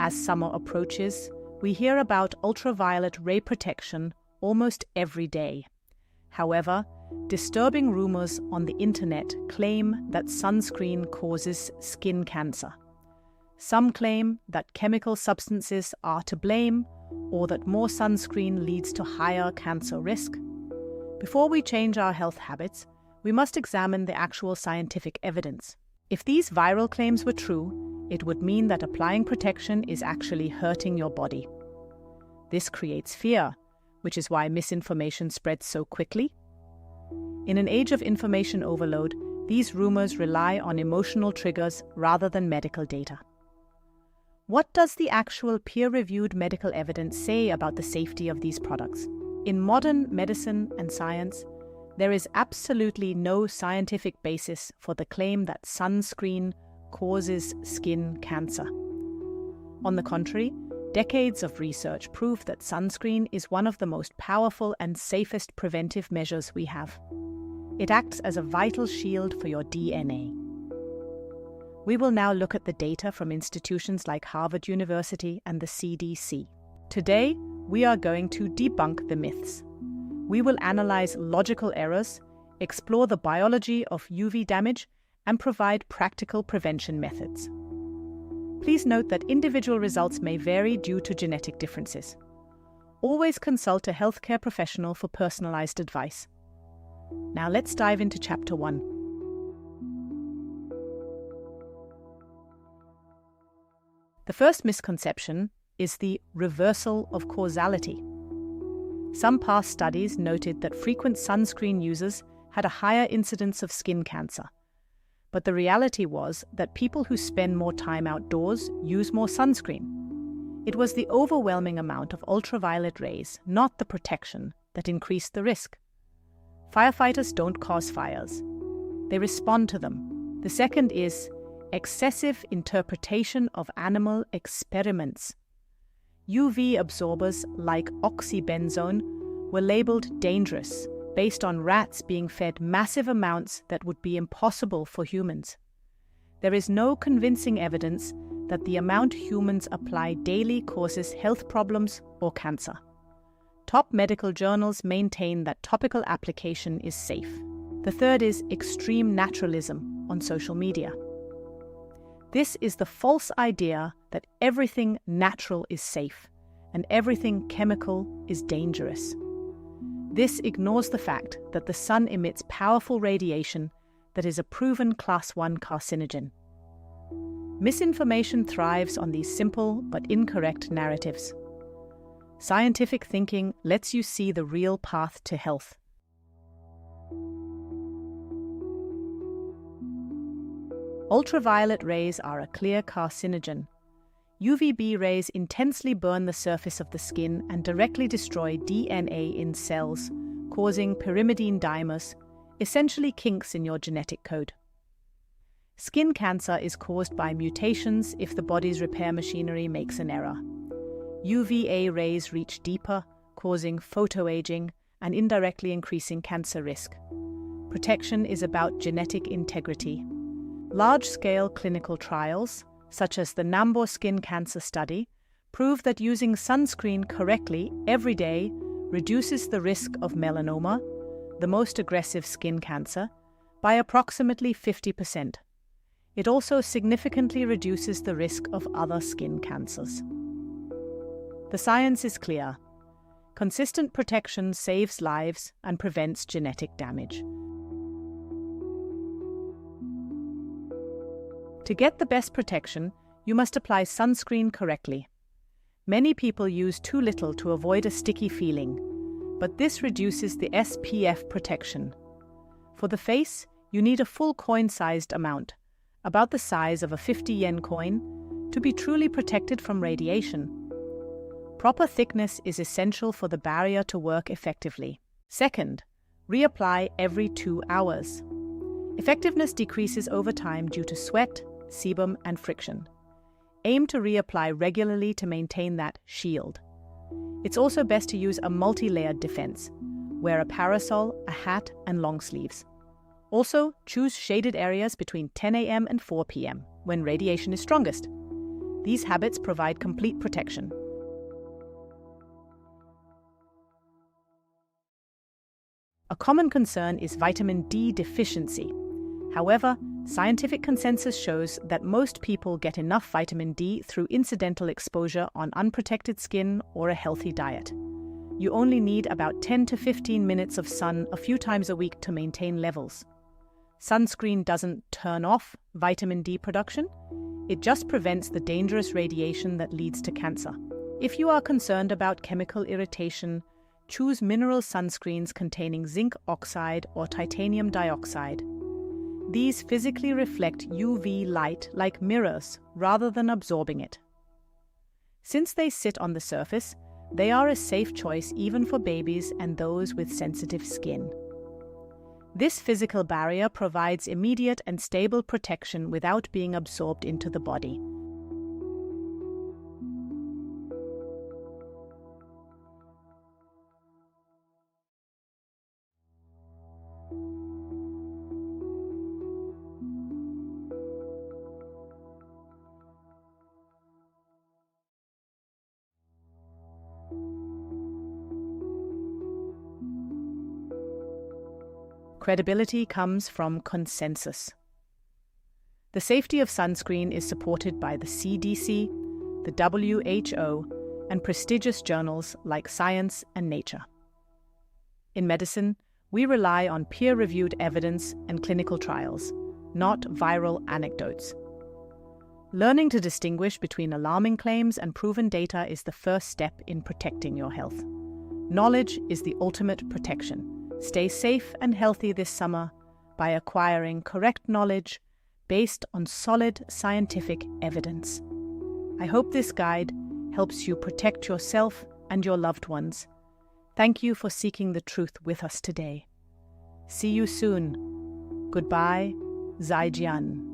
As summer approaches, we hear about ultraviolet ray protection almost every day. However, disturbing rumors on the internet claim that sunscreen causes skin cancer. Some claim that chemical substances are to blame, or that more sunscreen leads to higher cancer risk. Before we change our health habits, we must examine the actual scientific evidence. If these viral claims were true, it would mean that applying protection is actually hurting your body. This creates fear, which is why misinformation spreads so quickly. In an age of information overload, these rumors rely on emotional triggers rather than medical data. What does the actual peer-reviewed medical evidence say about the safety of these products? In modern medicine and science, there is absolutely no scientific basis for the claim that sunscreen causes skin cancer. On the contrary, decades of research prove that sunscreen is one of the most powerful and safest preventive measures we have. It acts as a vital shield for your DNA. We will now look at the data from institutions like Harvard University and the CDC. Today, we are going to debunk the myths. We will analyze logical errors, explore the biology of UV damage, and provide practical prevention methods. Please note that individual results may vary due to genetic differences. Always consult a healthcare professional for personalized advice. Now let's dive into Chapter 1. The first misconception is the reversal of causality. Some past studies noted that frequent sunscreen users had a higher incidence of skin cancer. But the reality was that people who spend more time outdoors use more sunscreen. It was the overwhelming amount of ultraviolet rays, not the protection, that increased the risk. Firefighters don't cause fires. They respond to them. The second is excessive interpretation of animal experiments. UV absorbers like oxybenzone were labeled dangerous based on rats being fed massive amounts that would be impossible for humans. There is no convincing evidence that the amount humans apply daily causes health problems or cancer. Top medical journals maintain that topical application is safe. The third is extreme naturalism on social media. This is the false idea that everything natural is safe and everything chemical is dangerous. This ignores the fact that the sun emits powerful radiation that is a proven Class 1 carcinogen. Misinformation thrives on these simple but incorrect narratives. Scientific thinking lets you see the real path to health. Ultraviolet rays are a clear carcinogen. UVB rays intensely burn the surface of the skin and directly destroy DNA in cells, causing pyrimidine dimers, essentially kinks in your genetic code. Skin cancer is caused by mutations if the body's repair machinery makes an error. UVA rays reach deeper, causing photoaging and indirectly increasing cancer risk. Protection is about genetic integrity. Large-scale clinical trials, such as the NAMBO skin cancer study, prove that using sunscreen correctly every day reduces the risk of melanoma, the most aggressive skin cancer, by approximately 50%. It also significantly reduces the risk of other skin cancers. The science is clear. Consistent protection saves lives and prevents genetic damage. To get the best protection, you must apply sunscreen correctly. Many people use too little to avoid a sticky feeling, but this reduces the SPF protection. For the face, you need a full coin-sized amount, about the size of a 50-yen coin, to be truly protected from radiation. Proper thickness is essential for the barrier to work effectively. Second, reapply every 2 hours. Effectiveness decreases over time due to sweat, sebum, and friction. Aim to reapply regularly to maintain that shield. It's also best to use a multi-layered defense. Wear a parasol, a hat, and long sleeves. Also, choose shaded areas between 10 a.m. and 4 p.m., when radiation is strongest. These habits provide complete protection. A common concern is vitamin D deficiency. However, scientific consensus shows that most people get enough vitamin D through incidental exposure on unprotected skin or a healthy diet. You only need about 10 to 15 minutes of sun a few times a week to maintain levels. Sunscreen doesn't turn off vitamin D production. It just prevents the dangerous radiation that leads to cancer. If you are concerned about chemical irritation, choose mineral sunscreens containing zinc oxide or titanium dioxide. These physically reflect UV light like mirrors rather than absorbing it. Since they sit on the surface, they are a safe choice even for babies and those with sensitive skin. This physical barrier provides immediate and stable protection without being absorbed into the body. Credibility comes from consensus. The safety of sunscreen is supported by the CDC, the WHO, and prestigious journals like Science and Nature. In medicine, we rely on peer-reviewed evidence and clinical trials, not viral anecdotes. Learning to distinguish between alarming claims and proven data is the first step in protecting your health. Knowledge is the ultimate protection. Stay safe and healthy this summer by acquiring correct knowledge based on solid scientific evidence. I hope this guide helps you protect yourself and your loved ones. Thank you for seeking the truth with us today. See you soon. Goodbye, Zaijian.